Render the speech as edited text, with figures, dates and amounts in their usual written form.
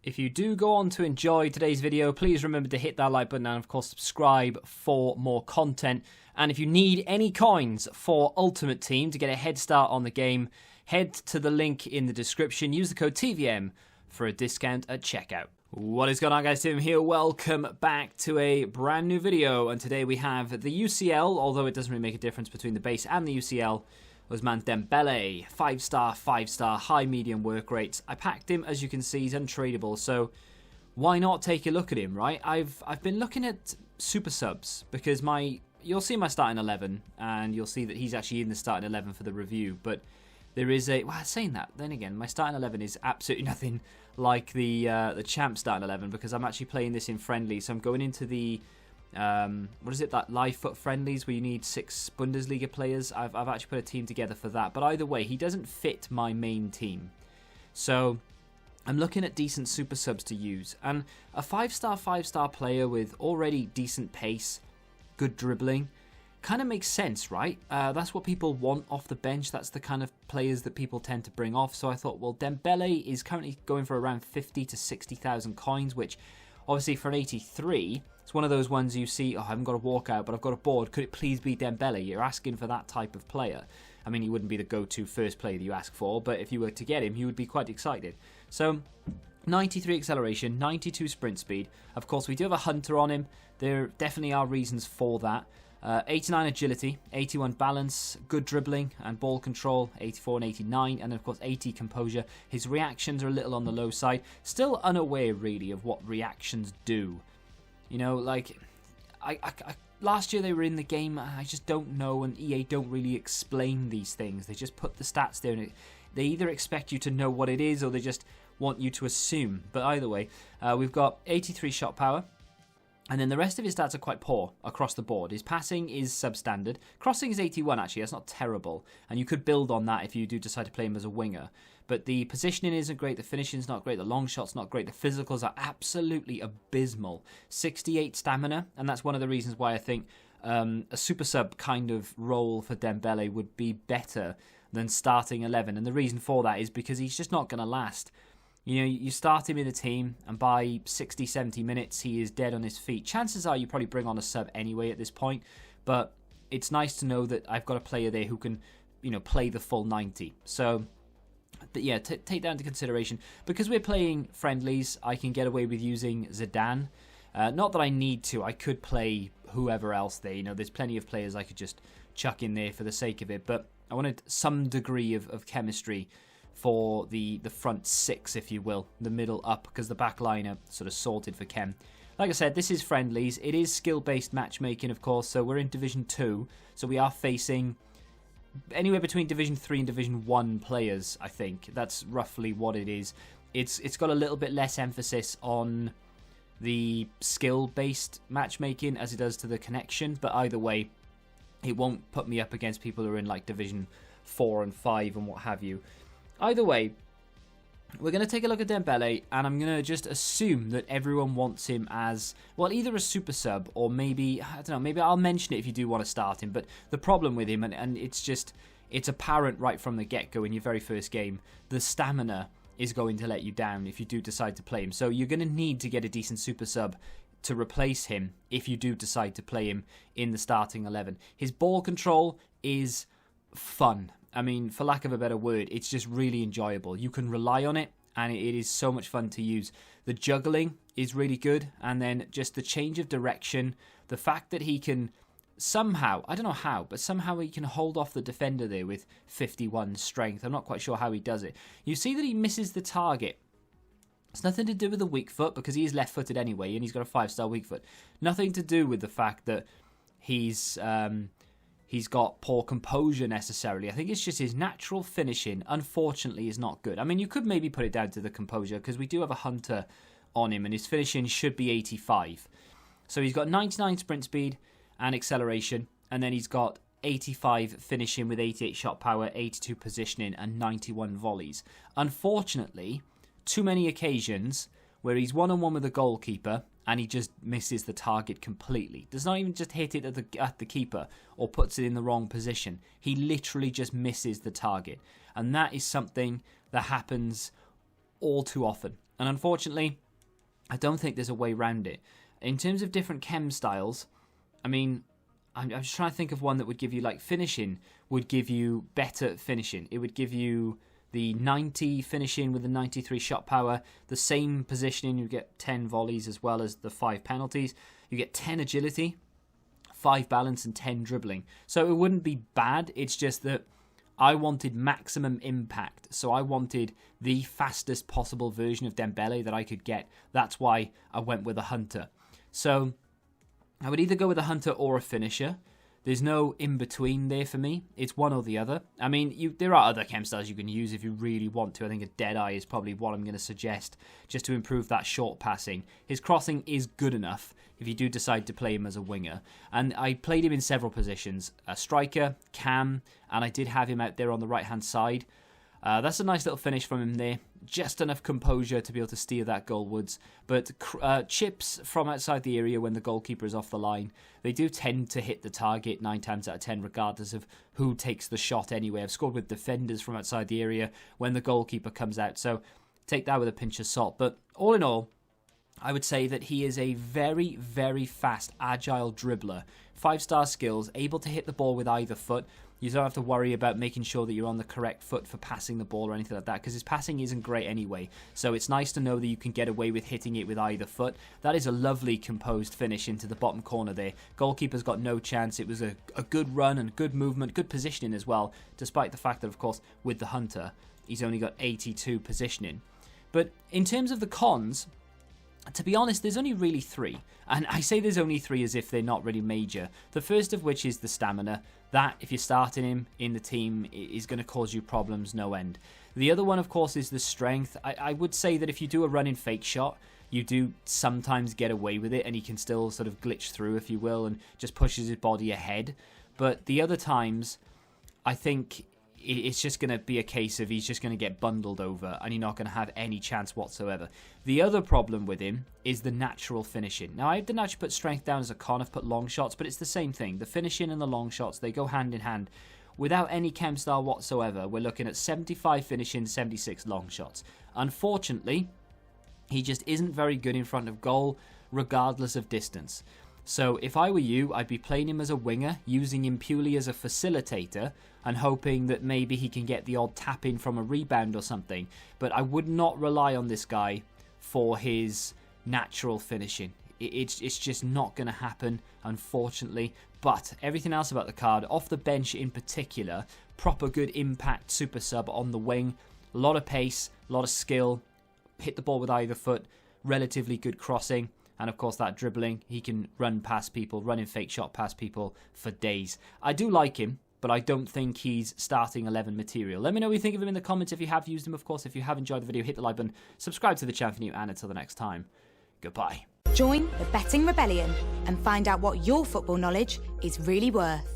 If you do go on to enjoy today's video, please remember to hit that like button and of course subscribe for more content. And if you need any coins for Ultimate Team to get a head start on the game, head to the link in the description. Use the code TVM for a discount at checkout. What is going on, guys? Tim here. Welcome back to a brand new video. And today we have the UCL, although it doesn't really make a difference between the base and the UCL. Ousmane Dembele, 5-star, high medium work rates. I packed him, as you can see, he's untradeable, so why not take a look at him, right? I've been looking at super subs because you'll see my starting 11, and you'll see that he's actually in the starting 11 for the review. But there is saying that, then again, my starting 11 is absolutely nothing like the champ starting 11 because I'm actually playing this in friendly, so I'm going into the what is it, that live foot friendlies where you need 6 Bundesliga players. I've actually put a team together for that, but either way, he doesn't fit my main team. So I'm looking at decent super subs to use, and a 5-star player with already decent pace, good dribbling, kind of makes sense, right? That's what people want off the bench. That's the kind of players that people tend to bring off. So I thought, well, Dembele is currently going for around 50 to 60,000 coins, which obviously for an 83, it's one of those ones you see, oh, I haven't got a walkout, but I've got a board. Could it please be Dembele? You're asking for that type of player. I mean, he wouldn't be the go-to first player that you ask for, but if you were to get him, you would be quite excited. So 93 acceleration, 92 sprint speed. Of course, we do have a hunter on him. There definitely are reasons for that. 89 agility, 81 balance, good dribbling and ball control, 84 and 89, and of course 80 composure. His reactions are a little on the low side. Still unaware really of what reactions do. You know, like, last year they were in the game, I just don't know, and EA don't really explain these things. They just put the stats there, and they either expect you to know what it is, or they just want you to assume. But either way, we've got 83 shot power, and then the rest of his stats are quite poor across the board. His passing is substandard. Crossing is 81, actually. That's not terrible. And you could build on that if you do decide to play him as a winger. But the positioning isn't great. The finishing's not great. The long shot's not great. The physicals are absolutely abysmal. 68 stamina. And that's one of the reasons why I think a super sub kind of role for Dembele would be better than starting 11. And the reason for that is because he's just not going to last. You know, you start him in a team, and by 60, 70 minutes, he is dead on his feet. Chances are you probably bring on a sub anyway at this point, but it's nice to know that I've got a player there who can, you know, play the full 90. So, but yeah, take that into consideration. Because we're playing friendlies, I can get away with using Zidane. Not that I need to. I could play whoever else there. You know, there's plenty of players I could just chuck in there for the sake of it, but I wanted some degree of chemistry for the front 6, if you will, the middle up, because the back line are sort of sorted for Chem. Like I said, this is friendlies. It is skill-based matchmaking, of course, so we're in Division 2, so we are facing anywhere between Division 3 and Division 1 players, I think. That's roughly what it is. It's got a little bit less emphasis on the skill-based matchmaking as it does to the connection, but either way, it won't put me up against people who are in like Division 4 and 5 and what have you. Either way, we're going to take a look at Dembele, and I'm going to just assume that everyone wants him as, well, either a super sub, or maybe, I don't know, maybe I'll mention it if you do want to start him. But the problem with him, and it's apparent right from the get-go in your very first game, the stamina is going to let you down if you do decide to play him. So you're going to need to get a decent super sub to replace him if you do decide to play him in the starting 11. His ball control is fun. I mean, for lack of a better word, it's just really enjoyable. You can rely on it, and it is so much fun to use. The juggling is really good, and then just the change of direction, the fact that he can somehow, I don't know how, but somehow he can hold off the defender there with 51 strength. I'm not quite sure how he does it. You see that he misses the target. It's nothing to do with the weak foot, because he is left-footed anyway, and he's got a 5-star weak foot. Nothing to do with the fact that he's got poor composure necessarily. I think it's just his natural finishing, unfortunately, is not good. I mean, you could maybe put it down to the composure, because we do have a hunter on him, and his finishing should be 85. So he's got 99 sprint speed and acceleration, and then he's got 85 finishing with 88 shot power, 82 positioning, and 91 volleys. Unfortunately, too many occasions where he's one-on-one with the goalkeeper and he just misses the target completely. Does not even just hit it at the keeper or puts it in the wrong position. He literally just misses the target. And that is something that happens all too often. And unfortunately, I don't think there's a way around it. In terms of different chem styles, I mean, I'm just trying to think of one that would give you, like, finishing would give you better finishing. It would give you the 90 finishing with the 93 shot power, the same positioning, you get 10 volleys as well as the 5 penalties. You get 10 agility, 5 balance and 10 dribbling. So it wouldn't be bad, it's just that I wanted maximum impact. So I wanted the fastest possible version of Dembele that I could get. That's why I went with a hunter. So I would either go with a hunter or a finisher. There's no in-between there for me. It's one or the other. I mean, there are other chem styles you can use if you really want to. I think a Deadeye is probably what I'm going to suggest just to improve that short passing. His crossing is good enough if you do decide to play him as a winger. And I played him in several positions. A striker, cam, and I did have him out there on the right-hand side. That's a nice little finish from him there. Just enough composure to be able to steer that goalwards. But chips from outside the area when the goalkeeper is off the line, they do tend to hit the target 9 times out of 10, regardless of who takes the shot anyway. I've scored with defenders from outside the area when the goalkeeper comes out. So take that with a pinch of salt. But all in all, I would say that he is a very, very fast, agile dribbler. 5-star skills, able to hit the ball with either foot. You don't have to worry about making sure that you're on the correct foot for passing the ball or anything like that, because his passing isn't great anyway. So it's nice to know that you can get away with hitting it with either foot. That is a lovely composed finish into the bottom corner there. Goalkeeper's got no chance. It was a good run and good movement, good positioning as well, despite the fact that, of course, with the hunter, he's only got 82 positioning. But in terms of the cons, to be honest, there's only really 3. And I say there's only 3 as if they're not really major. The first of which is the stamina. That, if you're starting him in the team, is going to cause you problems no end. The other one, of course, is the strength. I would say that if you do a running fake shot, you do sometimes get away with it, and he can still sort of glitch through, if you will, and just pushes his body ahead. But the other times, I think it's just going to be a case of he's just going to get bundled over and you're not going to have any chance whatsoever. The other problem with him is the natural finishing. Now, I didn't actually put strength down as a con, I've put long shots, but it's the same thing. The finishing and the long shots, they go hand in hand. Without any chem style whatsoever, we're looking at 75 finishing, 76 long shots. Unfortunately, he just isn't very good in front of goal, regardless of distance. So if I were you, I'd be playing him as a winger, using him purely as a facilitator, and hoping that maybe he can get the odd tap in from a rebound or something. But I would not rely on this guy for his natural finishing. It's just not going to happen, unfortunately. But everything else about the card, off the bench in particular, proper good impact super sub on the wing, a lot of pace, a lot of skill, hit the ball with either foot, relatively good crossing. And of course that dribbling, he can run past people, run in fake shot past people for days. I do like him, but I don't think he's starting 11 material. Let me know what you think of him in the comments if you have used him, of course. If you have enjoyed the video, hit the like button, subscribe to the channel for new, and until the next time, goodbye. Join the Betting Rebellion and find out what your football knowledge is really worth.